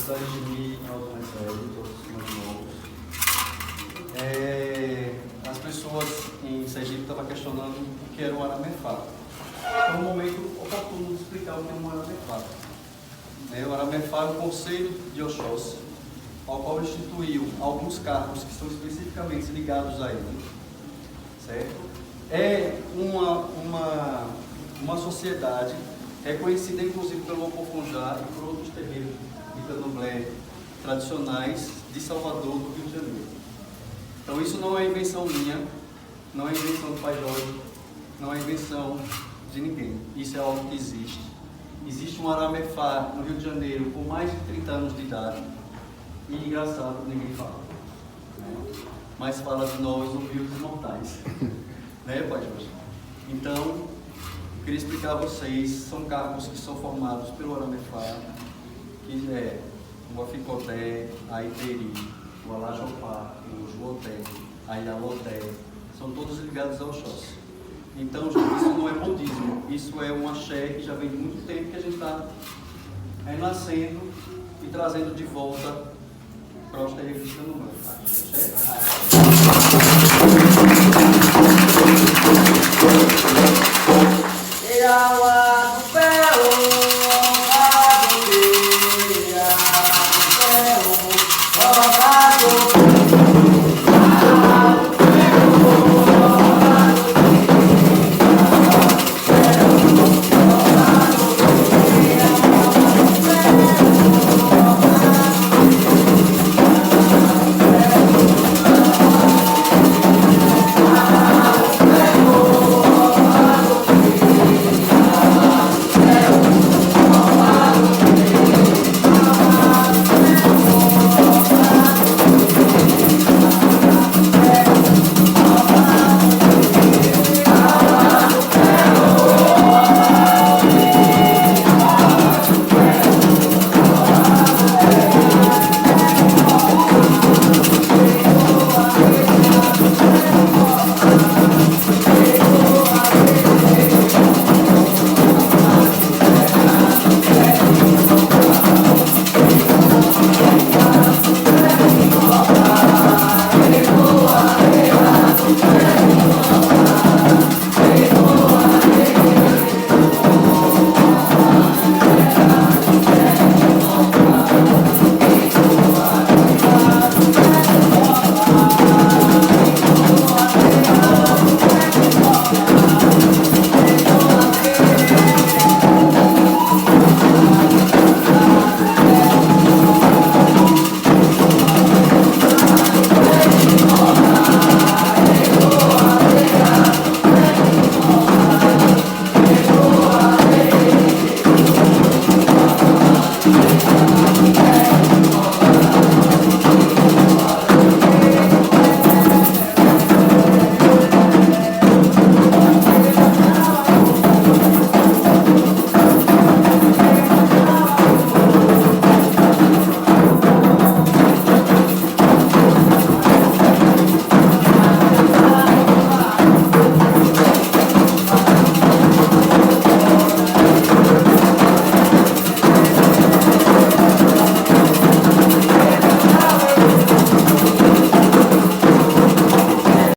Sargini, aos mais velhos, aos mais novos. As pessoas em Sergipe estavam questionando o que era o Aramefá. É um momento oportuno de explicar o que é um Aramefá. O Aramefá é o Conselho de Oxóssi, ao qual instituiu alguns cargos que são especificamente ligados a ele, certo? É uma sociedade reconhecida inclusive pelo Ocofunjá e por outros terreiros de candomblé tradicionais de Salvador, do Rio de Janeiro. Então isso não é invenção minha, não é invenção do Pai Jorge, não é invenção de ninguém. Isso é algo que existe. Existe um Aramefá no Rio de Janeiro com mais de 30 anos de idade e, engraçado, ninguém fala. Mas fala de nós, humildes mortais. Né, Pai Jorge? Então, eu queria explicar a vocês, são cargos que são formados pelo Aramefá, que é o Aficodé, a Iteri, o Alajopá, o Juoté, a Ialoté, são todos ligados ao Oxóssi. Então, gente, isso não é budismo, isso é um axé que já vem de muito tempo que a gente está renascendo e trazendo de volta para os terreiros de Candomblé.